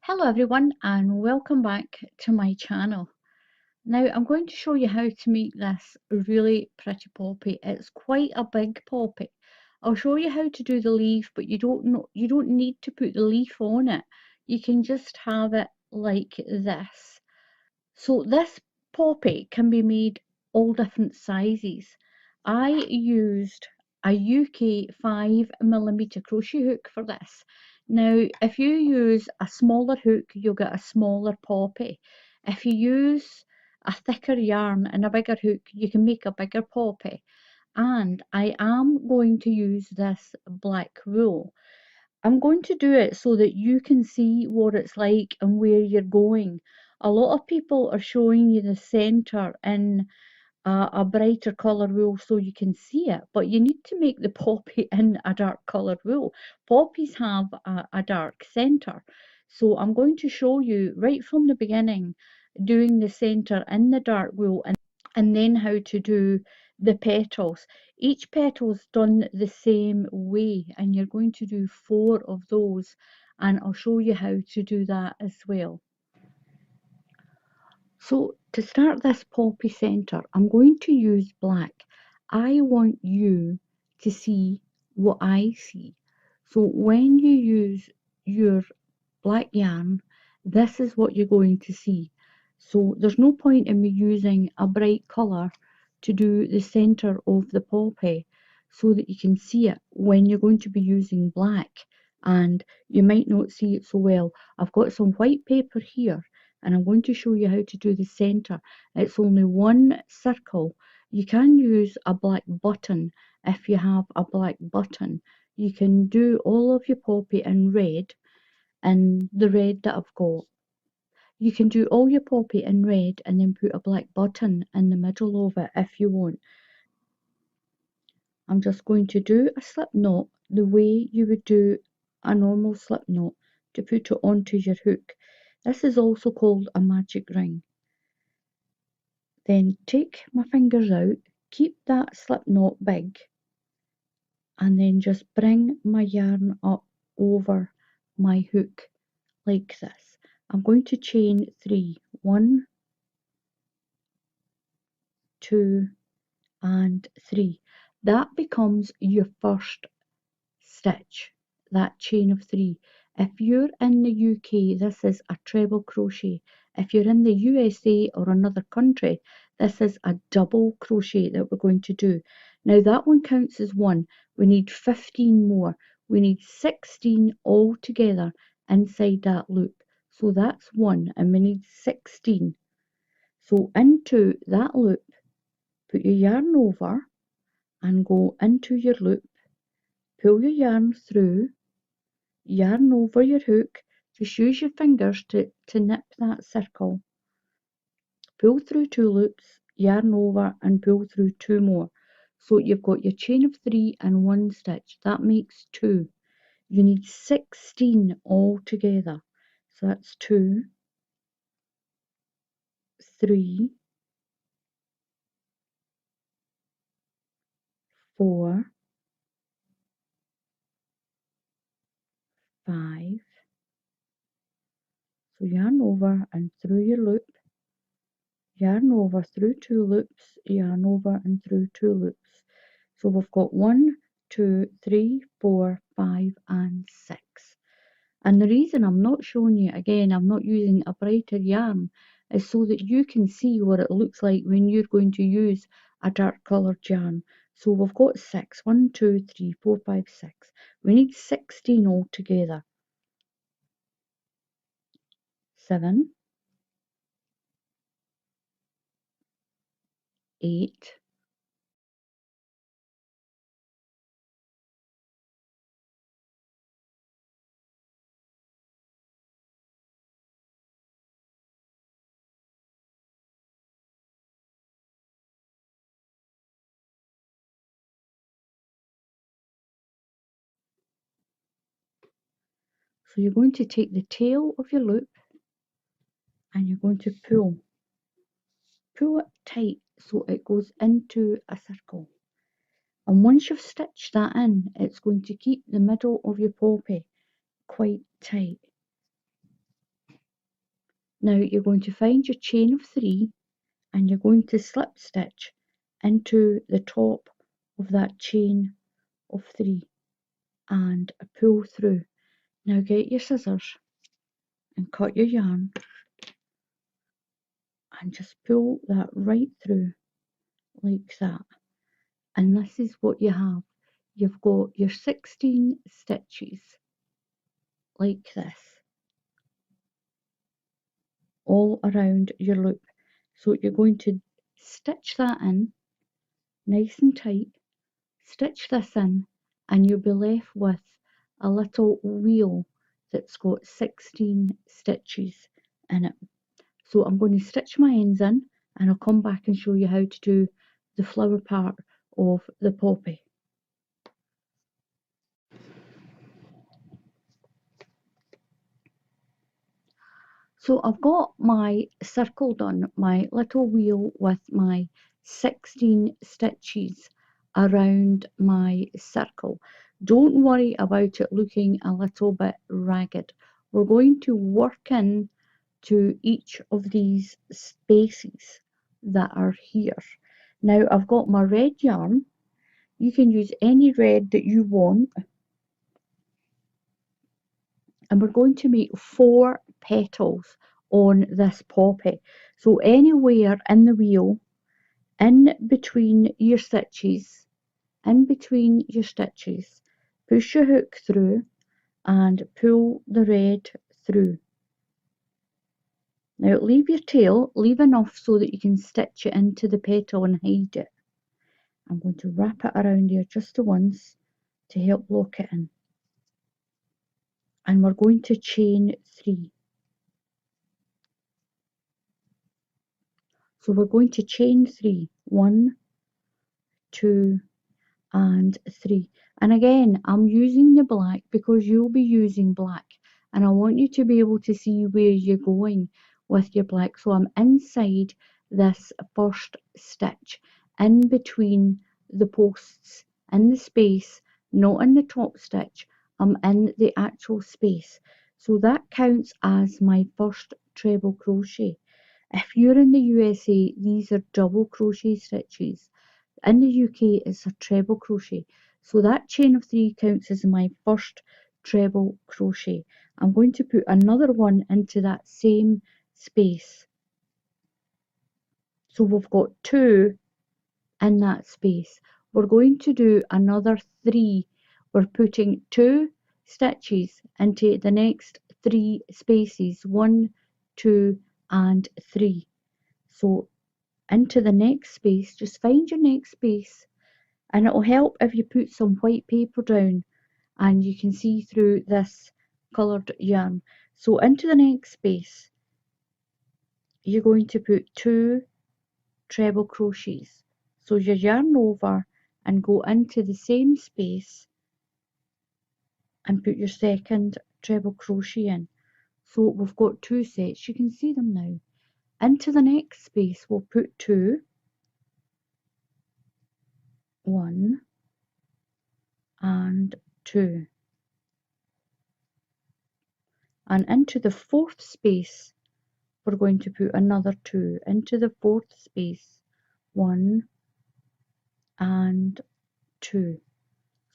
Hello everyone and welcome back to my channel. Now I'm going to show you how to make this really pretty poppy. It's quite a big poppy. I'll show you how to do the leaf, but you don't need to put the leaf on it. You can just have it like this. So this poppy can be made all different sizes. I used a UK 5mm crochet hook for this. Now if you use a smaller hook you'll get a smaller poppy. If you use a thicker yarn and a bigger hook you can make a bigger poppy. And I am going to use this black wool. I'm going to do it so that you can see what it's like and where you're going. A lot of people are showing you the centre in a brighter colour wool so you can see it, but you need to make the poppy in a dark coloured wool. Poppies have a dark centre, so I'm going to show you right from the beginning doing the centre in the dark wool and then how to do the petals. Each petal's done the same way and you're going to do 4 of those, and I'll show you how to do that as well. So to start this poppy centre, I'm going to use black. I want you to see what I see. So when you use your black yarn, this is what you're going to see. So there's no point in me using a bright colour to do the centre of the poppy so that you can see it when you're going to be using black and you might not see it so well. I've got some white paper here and I'm going to show you how to do the centre. It's only one circle. You can use a black button if you have a black button. You can do all of your poppy in red, and the red that I've got. You can do all your poppy in red and then put a black button in the middle of it if you want. I'm just going to do a slip knot the way you would do a normal slip knot to put it onto your hook. This is also called a magic ring. Then take my fingers out, keep that slip knot big, and then just bring my yarn up over my hook like this. I'm going to chain 3. 1, 2 and 3. That becomes your first stitch, that chain of 3. If you're in the UK, this is a treble crochet. If you're in the USA or another country, this is a double crochet that we're going to do. Now that one counts as 1. We need 15 more. We need 16 all together inside that loop. So that's 1 and we need 16. So into that loop, put your yarn over and go into your loop. Pull your yarn through, yarn over your hook, just use your fingers to nip that circle. Pull through 2 loops, yarn over and pull through 2 more. So you've got your chain of 3 and 1 stitch, that makes 2. You need 16 all together. So that's 2, 3, 4, 5. So yarn over and through your loop, yarn over through 2 loops, yarn over and through 2 loops. So we've got 1, 2, 3, 4, 5 and 6. And the reason I'm not showing you, again, I'm not using a brighter yarn, is so that you can see what it looks like when you're going to use a dark coloured yarn. So we've got 6. 1, 2, 3, 4, 5, 6. We need 16 altogether. 7, 8, 'So you're going to take the tail of your loop and you're going to pull. Pull it tight so it goes into a circle. And once you've stitched that in, it's going to keep the middle of your poppy quite tight. Now you're going to find your chain of 3 and you're going to slip stitch into the top of that chain of 3 and pull through. Now get your scissors and cut your yarn and just pull that right through like that. And this is what you have. You've got your 16 stitches like this all around your loop. So you're going to stitch that in nice and tight, stitch this in, and you'll be left with a little wheel that's got 16 stitches in it. So I'm going to stitch my ends in and I'll come back and show you how to do the flower part of the poppy. So I've got my circle done, my little wheel with my 16 stitches around my circle. Don't worry about it looking a little bit ragged. We're going to work in to each of these spaces that are here. Now I've got my red yarn. You can use any red that you want. And we're going to make 4 petals on this poppy. So anywhere in the wheel, in between your stitches, push your hook through and pull the red through. Now leave your tail, leave enough so that you can stitch it into the petal and hide it. I'm going to wrap it around here just once to help lock it in. And we're going to chain 3. So we're going to chain 3. 1, 2, and 3. And again, I'm using the black because you'll be using black. And I want you to be able to see where you're going with your black. So I'm inside this first stitch, in between the posts, in the space, not in the top stitch. I'm in the actual space. So that counts as my first treble crochet. If you're in the USA, these are double crochet stitches. In the UK, it's a treble crochet. So that chain of 3 counts as my first treble crochet. I'm going to put another one into that same space. So we've got 2 in that space. We're going to do another 3. We're putting 2 stitches into the next 3 spaces. 1, 2, and 3. So into the next space, just find your next space, and it'll help if you put some white paper down and you can see through this coloured yarn. So into the next space, you're going to put 2 treble crochets. So you yarn over and go into the same space and put your second treble crochet in. So we've got 2 sets, you can see them now. Into the next space we'll put 2, 1 and 2. And into the 4th space we're going to put another 2. Into the 4th space, 1 and 2.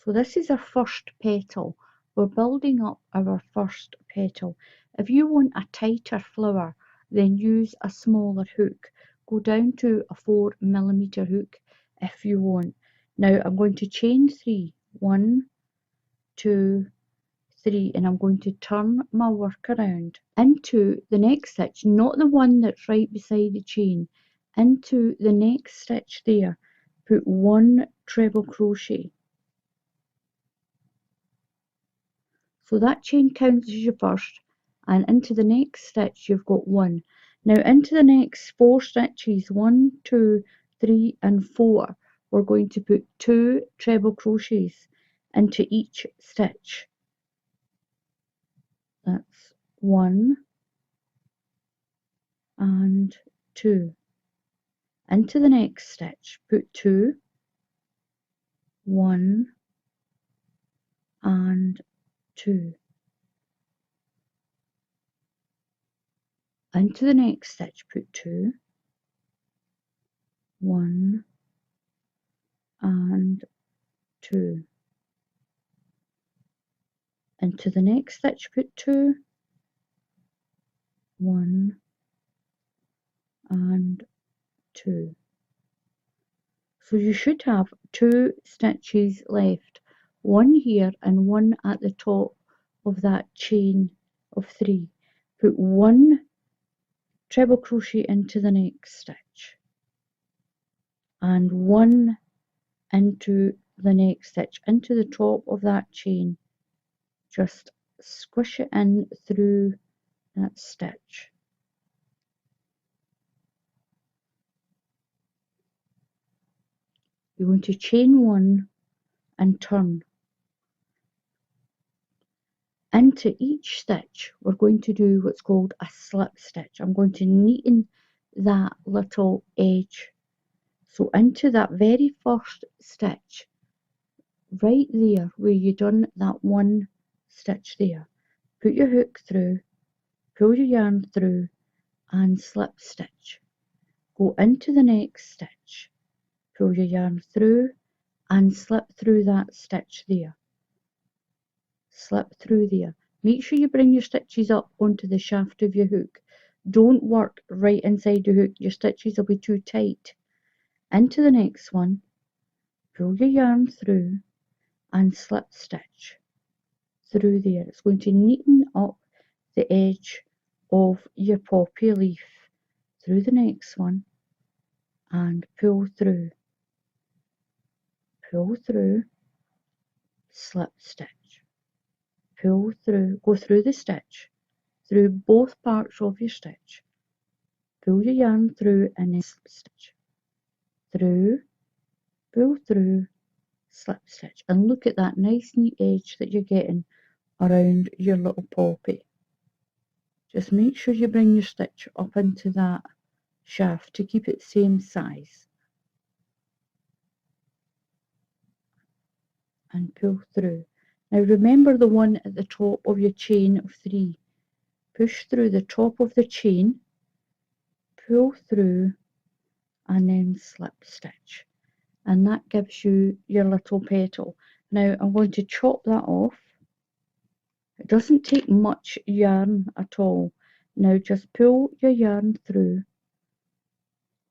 So this is our first petal. We're building up our first petal. If you want a tighter flower, then use a smaller hook. Go down to a 4mm hook if you want. Now I'm going to chain 3. 1, 2, 3, and I'm going to turn my work around into the next stitch, not the one that's right beside the chain, into the next stitch there. Put 1 treble crochet. So that chain counts as your first, and into the next stitch you've got 1. Now into the next 4 stitches, 1, 2, 3 and 4, we're going to put 2 treble crochets into each stitch. That's 1 and 2. Into the next stitch, put 2, 1 and 2. Into the next stitch put 2, 1 and 2. Into the next stitch put 2, 1 and 2. So you should have 2 stitches left, one here and one at the top of that chain of 3. Put 1 treble crochet into the next stitch and 1 into the next stitch into the top of that chain. Just squish it in through that stitch. You're going to chain 1 and turn. Into each stitch we're going to do what's called a slip stitch. I'm going to neaten that little edge. So into that very first stitch, right there where you done that 1 stitch there, put your hook through, pull your yarn through and slip stitch. Go into the next stitch, pull your yarn through and slip through that stitch there. Slip through there. Make sure you bring your stitches up onto the shaft of your hook. Don't work right inside the hook, your stitches will be too tight. Into the next one, pull your yarn through and slip stitch through there. It's going to neaten up the edge of your poppy leaf. Through the next one and pull through, slip stitch, pull through, go through the stitch, through both parts of your stitch, pull your yarn through and then slip stitch, through, pull through, slip stitch, and look at that nice neat edge that you're getting around your little poppy. Just make sure you bring your stitch up into that shaft to keep it same size and pull through. Now remember the one at the top of your chain of 3. Push through the top of the chain, pull through and then slip stitch, and that gives you your little petal. Now I'm going to chop that off. It doesn't take much yarn at all. Now just pull your yarn through,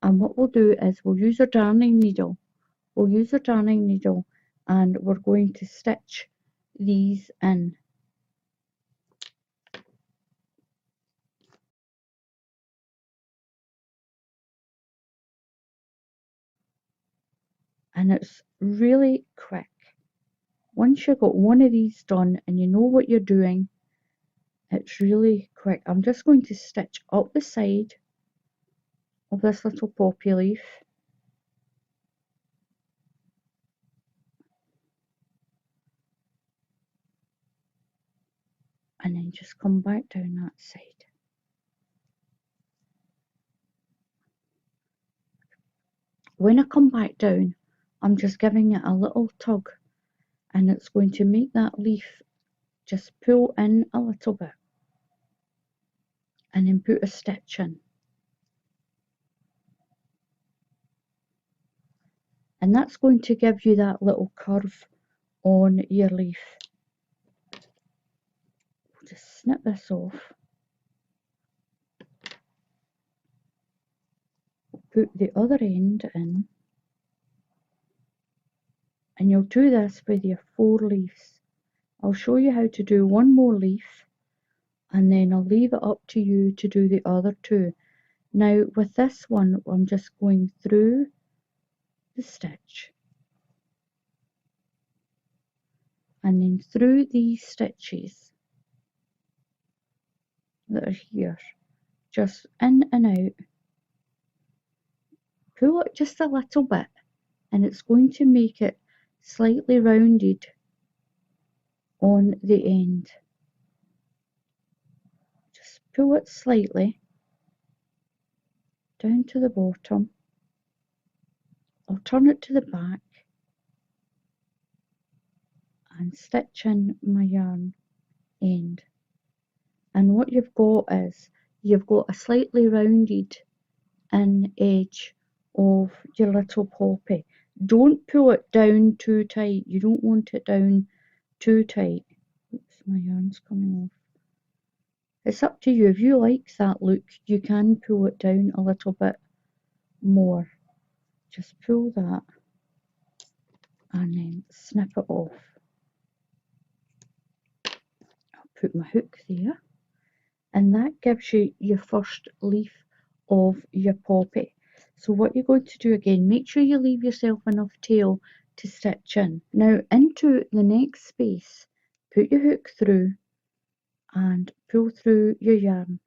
and what we'll do is we'll use our darning needle. And we're going to stitch these in. And it's really quick. Once you've got one of these done and you know what you're doing, it's really quick. I'm just going to stitch up the side of this little poppy leaf. And then just come back down that side. When I come back down, I'm just giving it a little tug, and it's going to make that leaf just pull in a little bit, and then put a stitch in. And that's going to give you that little curve on your leaf. We'll just snip this off. Put the other end in, and you'll do this with your 4 leaves. I'll show you how to do one more leaf, and then I'll leave it up to you to do the other 2. Now with this one, I'm just going through the stitch and then through these stitches that are here, just in and out. Pull it just a little bit, and it's going to make it slightly rounded on the end. Just pull it slightly down to the bottom. I'll turn it to the back and stitch in my yarn end. And what you've got is you've got a slightly rounded in edge of your little poppy. Don't pull it down too tight. You don't want it down too tight. Oops, my yarn's coming off. It's up to you. If you like that look, you can pull it down a little bit more. Just pull that and then snip it off. I'll put my hook there, and that gives you your first leaf of your poppy. So what you're going to do again, make sure you leave yourself enough tail to stitch in. Now into the next space, put your hook through and pull through your yarn,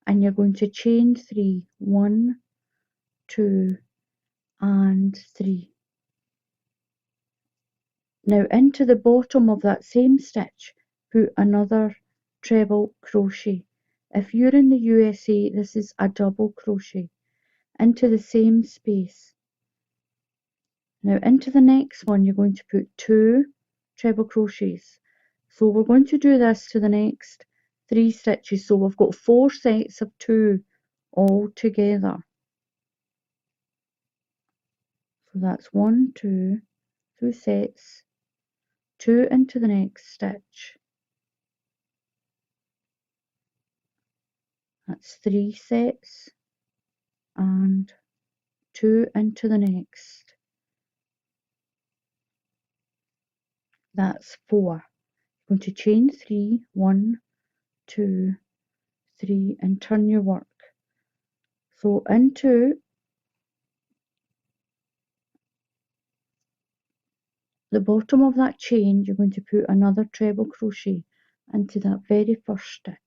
and you're going to chain 3, 1, 2 and 3. Now into the bottom of that same stitch, put another treble crochet. If you're in the USA, this is a double crochet into the same space. Now into the next one, you're going to put 2 treble crochets. So we're going to do this to the next 3 stitches. So we've got 4 sets of 2 all together. So that's 1, 2, 2 sets, 2 into the next stitch. That's 3 sets and 2 into the next. That's 4. You're going to chain 3, 1, 2, 3 and turn your work. So into the bottom of that chain, you're going to put another treble crochet into that very first stitch.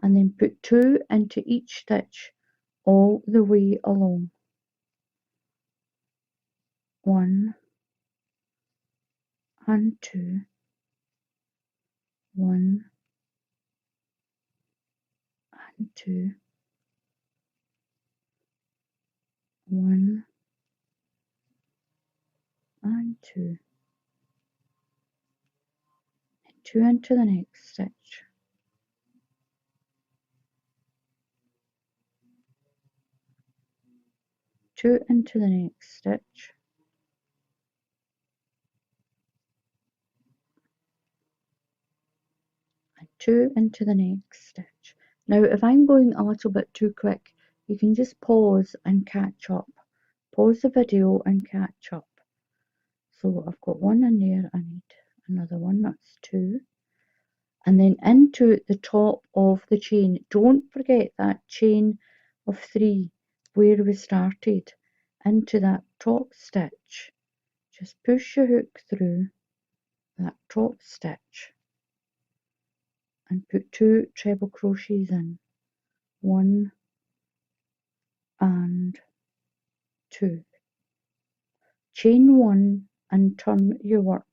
And then put 2 into each stitch all the way along. 1 and 2, 1 and 2, 1 and 2, and 2 into the next stitch. 2 into the next stitch, and 2 into the next stitch. Now if I'm going a little bit too quick, you can just pause and catch up. Pause the video and catch up. So I've got 1 in there, I need another one, that's 2. And then into the top of the chain, don't forget that chain of 3 where we started, into that top stitch. Just push your hook through that top stitch and put 2 treble crochets in, 1 and 2. Chain 1 and turn your work.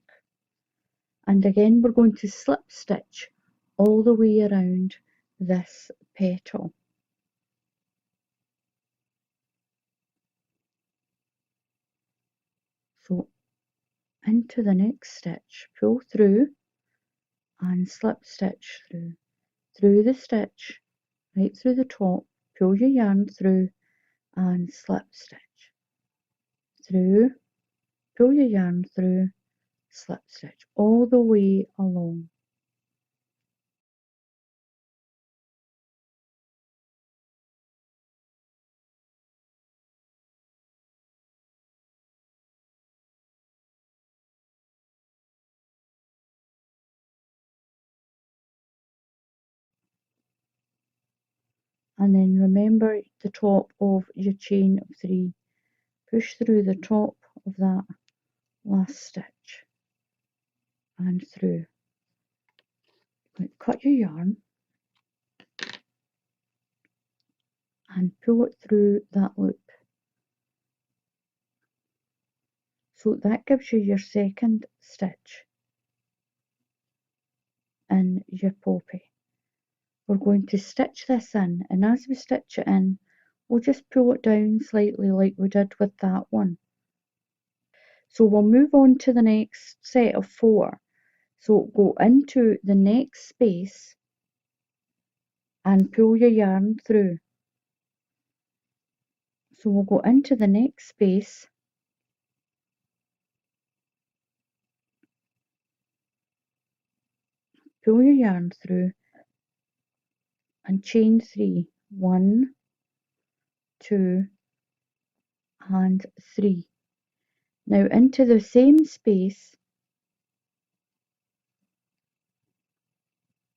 And again we're going to slip stitch all the way around this petal. So into the next stitch, pull through and slip stitch through the stitch, right through the top, pull your yarn through and slip stitch, through, pull your yarn through, slip stitch, all the way along. And then remember the top of your chain of 3. Push through the top of that last stitch and through. Cut your yarn and pull it through that loop. So that gives you your second stitch in your poppy. We're going to stitch this in, and as we stitch it in, we'll just pull it down slightly like we did with that one. So we'll move on to the next set of 4. So go into the next space and pull your yarn through. So we'll go into the next space, pull your yarn through and chain 3. 1, 2 and 3. Now into the same space,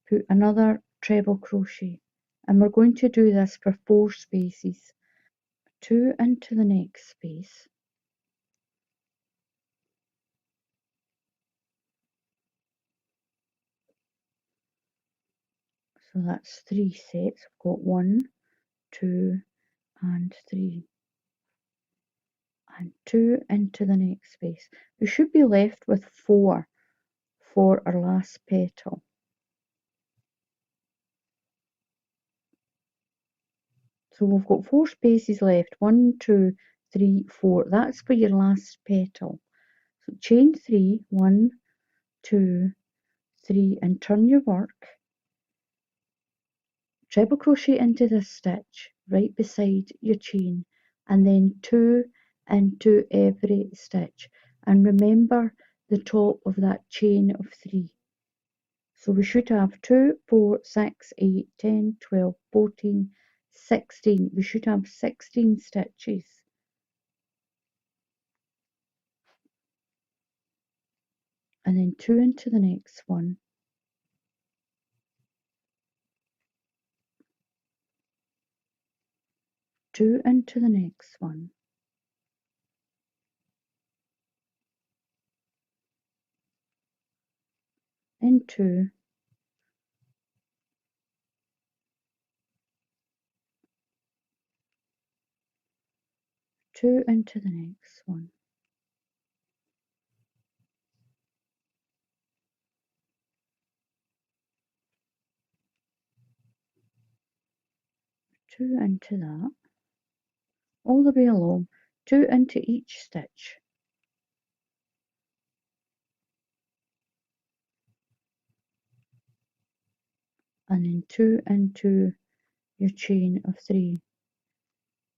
put another treble crochet, and we're going to do this for 4 spaces. 2 into the next space, so that's 3 sets. We've got 1, 2 and 3, and 2 into the next space. We should be left with 4 for our last petal. So we've got 4 spaces left. 1, 2, 3, 4. That's for your last petal. So chain 3, 1, 2, 3, and turn your work. Treble crochet into this stitch right beside your chain, and then 2 into every stitch. And remember the top of that chain of 3. So we should have 2, 4, 6, 8, 10, 12, 14, 16. We should have 16 stitches. And then 2 into the next one. 2 into the next one. Then 2. 2 into the next one. 2 into that. All the way along. 2 into each stitch. And then 2 into your chain of 3.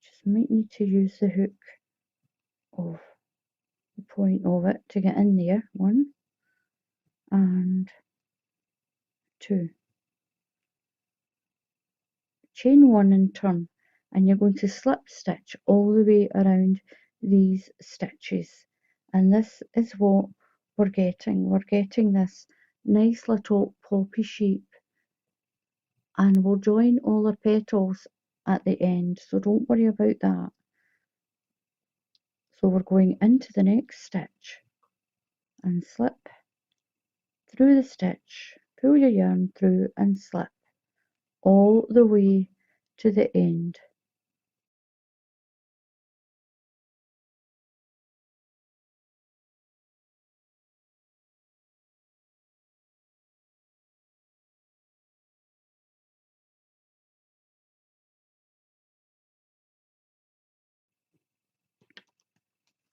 Just might need to use the hook of the point of it to get in there. 1 and 2. Chain 1 and turn, and you're going to slip stitch all the way around these stitches, and this is what we're getting. We're getting this nice little poppy shape, and we'll join all our petals at the end, so don't worry about that. So we're going into the next stitch and slip through the stitch, pull your yarn through and slip all the way to the end.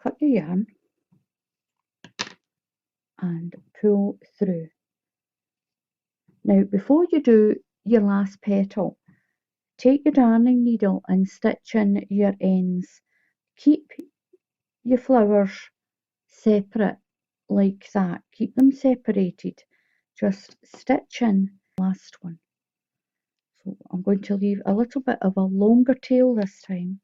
Cut your yarn and pull through. Now before you do your last petal, take your darning needle and stitch in your ends. Keep your flowers separate like that. Keep them separated. Just stitch in the last one. So I'm going to leave a little bit of a longer tail this time.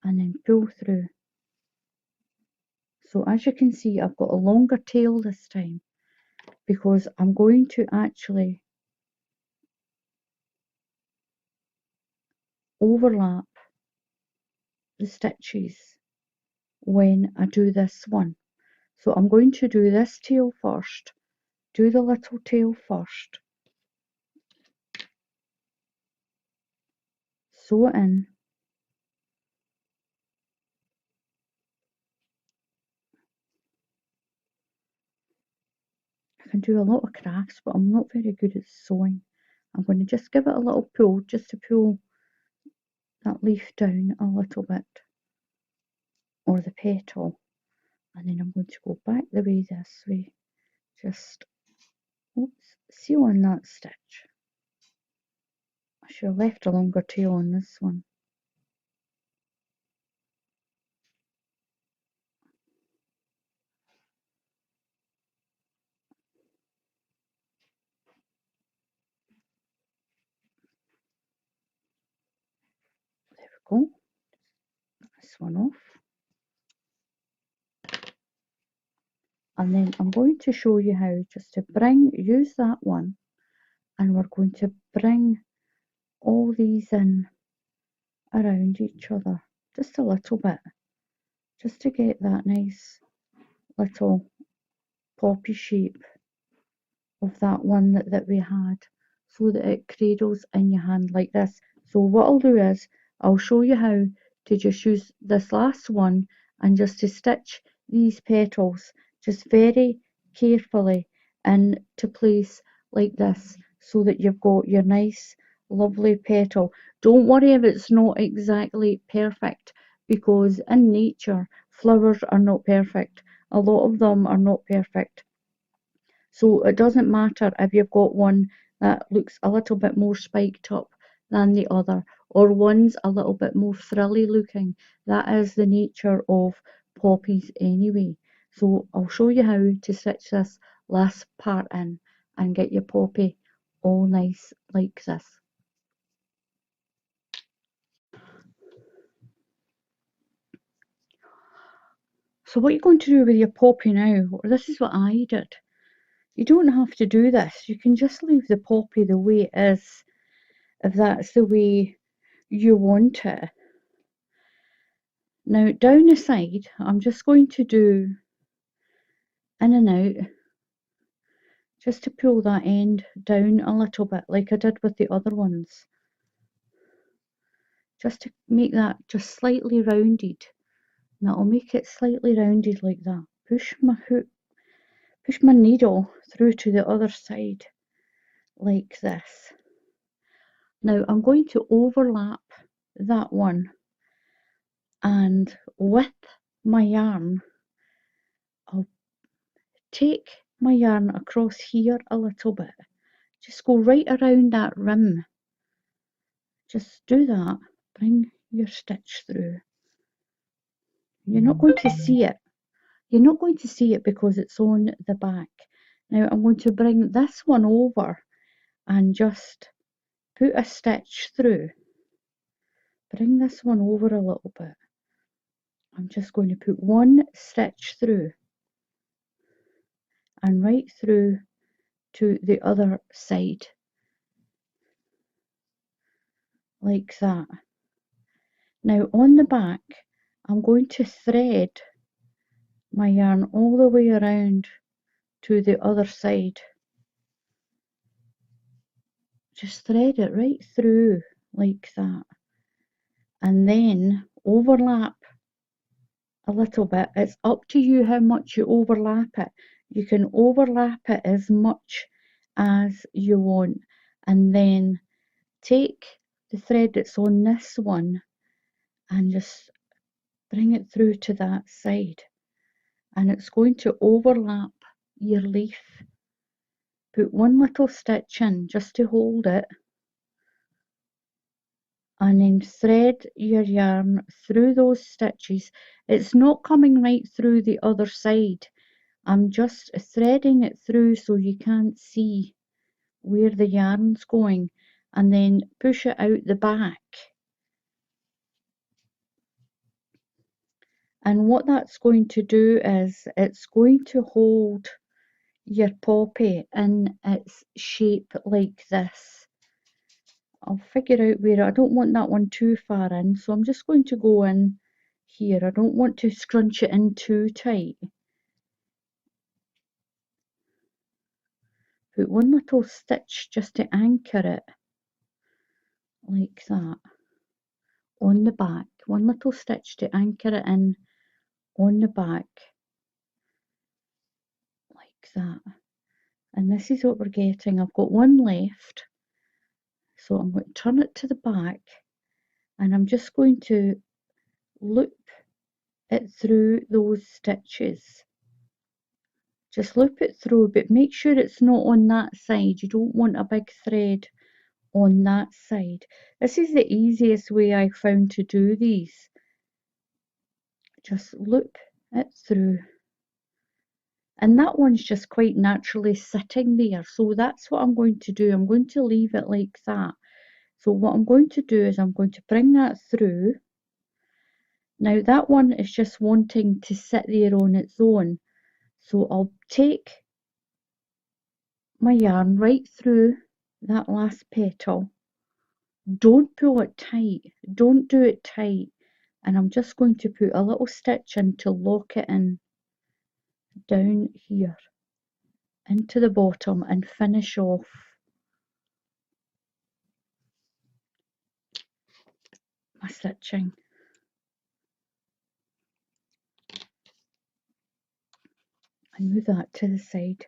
And then pull through. So as you can see, I've got a longer tail this time because I'm going to actually overlap the stitches when I do this one. So I'm going to do this tail first, do the little tail first, sew it in, I can do a lot of crafts, but I'm not very good at sewing. I'm going to just give it a little pull, just to pull that leaf down a little bit, or the petal. And then I'm going to go back the way this way, just seal on that stitch. I should have left a longer tail on this one. There we go. This one off. And then I'm going to show you how just to use that one, and we're going to bring all these in around each other just a little bit, just to get that nice little poppy shape of that one that we had, so that it cradles in your hand like this. So what I'll do is I'll show you how to just use this last one and just to stitch these petals just very carefully into place like this, so that you've got your nice lovely petal. Don't worry if it's not exactly perfect, because in nature flowers are not perfect. A lot of them are not perfect. So it doesn't matter if you've got one that looks a little bit more spiked up than the other, or one's a little bit more frilly looking. That is the nature of poppies anyway. So I'll show you how to stitch this last part in and get your poppy all nice like this. So what you're going to do with your poppy now, this is what I did. You don't have to do this. You can just leave the poppy the way it is, if that's the way you want it. Now down the side, I'm just going to do in and out, just to pull that end down a little bit like I did with the other ones, just to make that just slightly rounded. And that'll make it slightly rounded like that. Push my needle through to the other side like this. Now I'm going to overlap that one, and with my yarn I'll take my yarn across here a little bit. Just go right around that rim. Just do that. Bring your stitch through. You're not going to see it. You're not going to see it because it's on the back. Now I'm going to bring this one over and just put a stitch through. Bring this one over a little bit. I'm just going to put one stitch through and right through to the other side like that. Now on the back I'm going to thread my yarn all the way around to the other side. Just thread it right through like that, and then overlap a little bit. It's up to you how much you overlap it. You can overlap it as much as you want, and then take the thread that's on this one and just bring it through to that side, and it's going to overlap your leaf. Put one little stitch in just to hold it, and then thread your yarn through those stitches. It's not coming right through the other side. I'm just threading it through so you can't see where the yarn's going, and then push it out the back. And what that's going to do is it's going to hold your poppy in its shape like this. I'll figure out where. I don't want that one too far in, so I'm just going to go in here. I don't want to scrunch it in too tight. Put one little stitch just to anchor it like that on the back. One little stitch to anchor it in on the back like that. And this is what we're getting. I've got one left, so I'm going to turn it to the back, and I'm just going to loop it through those stitches. Just loop it through, but make sure it's not on that side. You don't want a big thread on that side. This is the easiest way I found to do these. Just loop it through. And that one's just quite naturally sitting there. So that's what I'm going to do. I'm going to leave it like that. So what I'm going to do is I'm going to bring that through. Now that one is just wanting to sit there on its own. So I'll take my yarn right through that last petal. Don't pull it tight. Don't do it tight. And I'm just going to put a little stitch in to lock it in down here into the bottom and finish off my stitching. And move that to the side.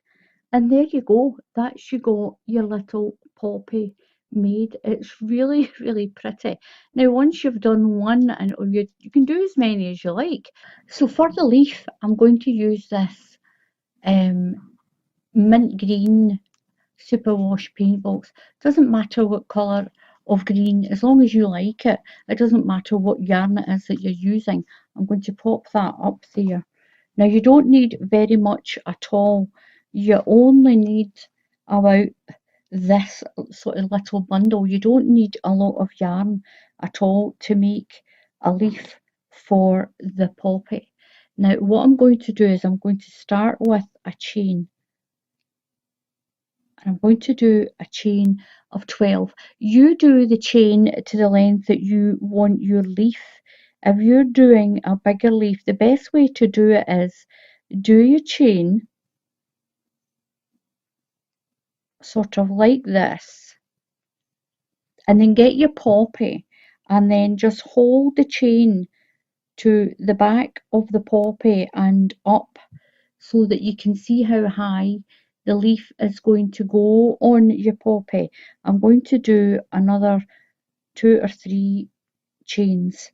And there you go. That's you got your little poppy made. It's really, really pretty. Now, once you've done one, and you can do as many as you like. So for the leaf, I'm going to use this mint green superwash paint box. Doesn't matter what colour of green, as long as you like it. It doesn't matter what yarn it is that you're using. I'm going to pop that up there. Now you don't need very much at all. You only need about this sort of little bundle. You don't need a lot of yarn at all to make a leaf for the poppy. Now what I'm going to do is I'm going to start with a chain. And I'm going to do a chain of 12. You do the chain to the length that you want your leaf. If you're doing a bigger leaf, the best way to do it is do your chain sort of like this, and then get your poppy and then just hold the chain to the back of the poppy and up so that you can see how high the leaf is going to go on your poppy. I'm going to do another 2 or 3 chains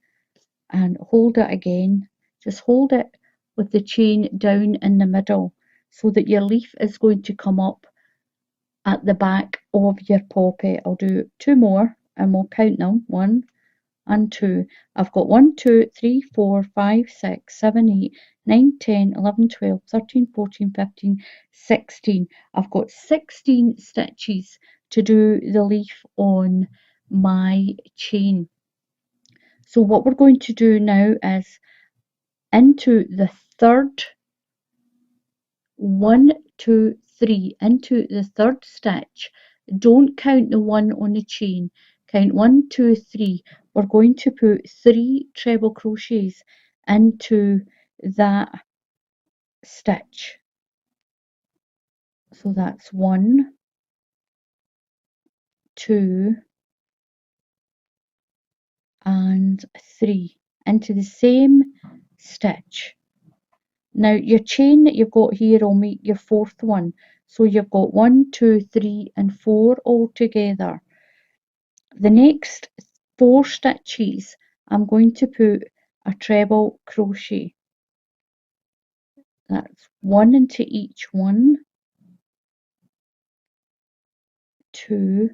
and hold it again. Just hold it with the chain down in the middle so that your leaf is going to come up at the back of your poppy. I'll do 2 more and we'll count them. 1 and 2. I've got 1, 2, 3, 4, 5, 6, 7, 8, 9, 10, 11, 12, 13, 14, 15, 16. I've got 16 stitches to do the leaf on my chain. So what we're going to do now is into the third 1, 2, 3 into the third stitch. Don't count the one on the chain. Count 1, 2, 3. We're going to put 3 treble crochets into that stitch. So that's 1, 2, and 3 into the same stitch. Now your chain that you've got here will make your fourth one. So you've got 1, 2, 3 and 4 all together. The next 4 stitches I'm going to put a treble crochet. That's 1 into each one, 2,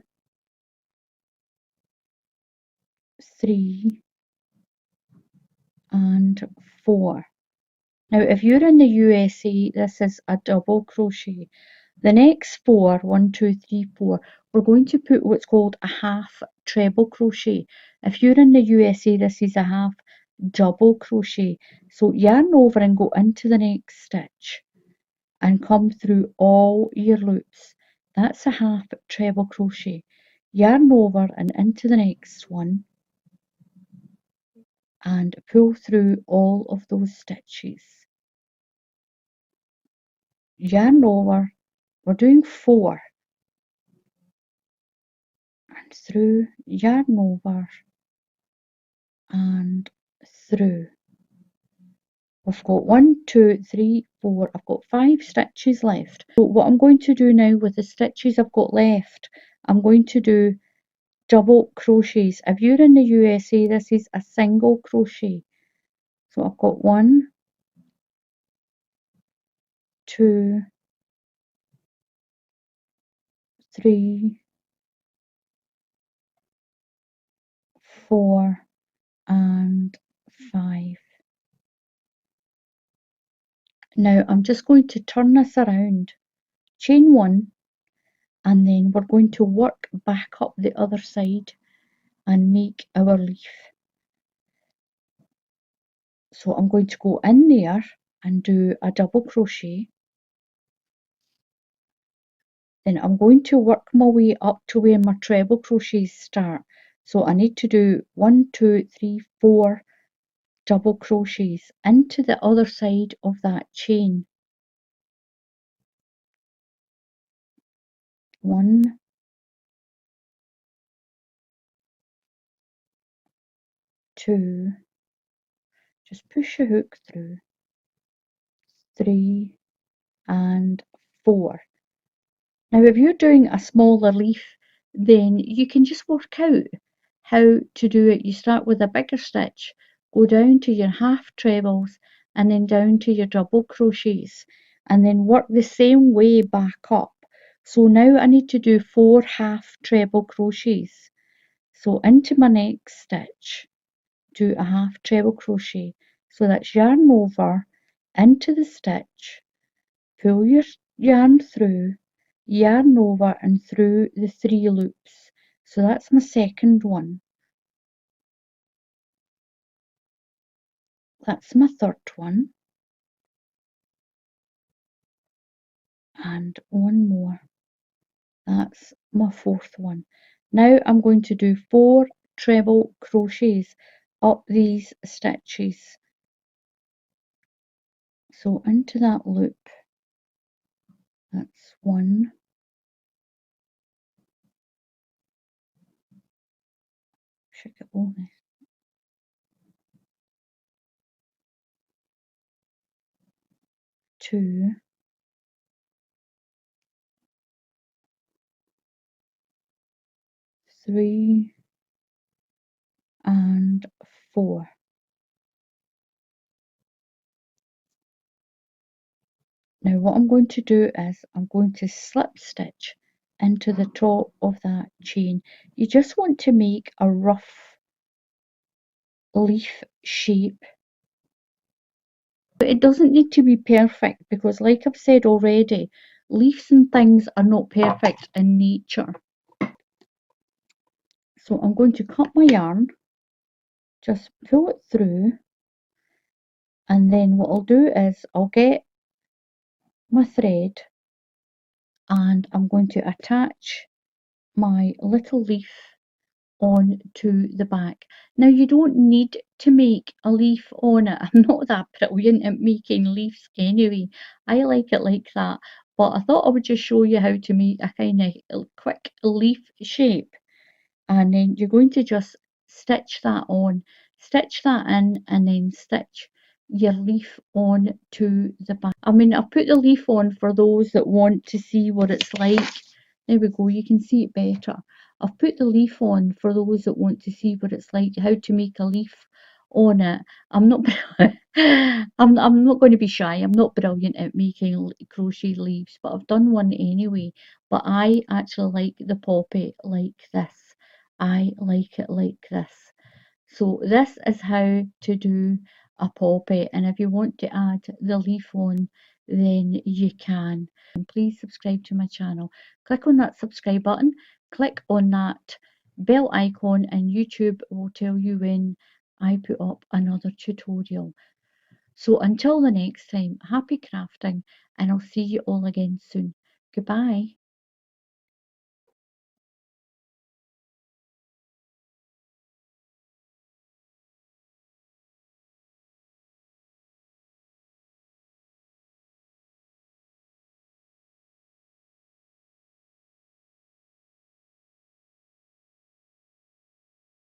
3 and 4. Now if you're in the USA, this is a double crochet. The next 4, 1, 2, 3, 4, we're going to put what's called a half treble crochet. If you're in the USA, this is a half double crochet. So yarn over and go into the next stitch and come through all your loops. That's a half treble crochet. Yarn over and into the next one and pull through all of those stitches. Yarn over, we're doing 4, and through, yarn over and through. We've got 1, 2, 3, 4, I've got 5 stitches left. So what I'm going to do now with the stitches I've got left, I'm going to do double crochets. If you're in the USA, this is a single crochet. So I've got 1, 2, 3, 4 and 5. Now I'm just going to turn this around, chain 1, and then we're going to work back up the other side and make our leaf. So I'm going to go in there and do a double crochet. Then I'm going to work my way up to where my treble crochets start. So I need to do 1, 2, 3, 4 double crochets into the other side of that chain. 1, 2, just push your hook through, 3 and 4. Now if you're doing a smaller leaf, then you can just work out how to do it. You start with a bigger stitch, go down to your half trebles and then down to your double crochets, and then work the same way back up. So now I need to do 4 half treble crochets. So into my next stitch, do a half treble crochet. So that's yarn over, into the stitch, pull your yarn through, yarn over and through the 3 loops. So that's my second one. That's my third one. And one more. That's my fourth one. Now I'm going to do 4 treble crochets up these stitches. So into that loop, that's 1, shake it all this, 2, 3 and 4. Now what I'm going to do is I'm going to slip stitch into the top of that chain. You just want to make a rough leaf shape. But it doesn't need to be perfect because, like I've said already, leaves and things are not perfect in nature. So I'm going to cut my yarn, just pull it through, and then what I'll do is I'll get my thread and I'm going to attach my little leaf on to the back. Now you don't need to make a leaf on it. I'm not that brilliant at making leaves anyway. I like it like that, but I thought I would just show you how to make a kind of quick leaf shape. And then you're going to just stitch that on, stitch that in, and then stitch your leaf on to the back. I mean, I've put the leaf on for those that want to see what it's like. There we go, you can see it better. I've put the leaf on for those that want to see what it's like, how to make a leaf on it. I'm not I'm not going to be shy. I'm not brilliant at making crochet leaves, but I've done one anyway. But I actually like the poppy like this. I like it like this. So this is how to do a poppy, and if you want to add the leaf on, then you can. And please subscribe to my channel. Click on that subscribe button, click on that bell icon, and YouTube will tell you when I put up another tutorial. So until the next time, happy crafting, and I'll see you all again soon. Goodbye.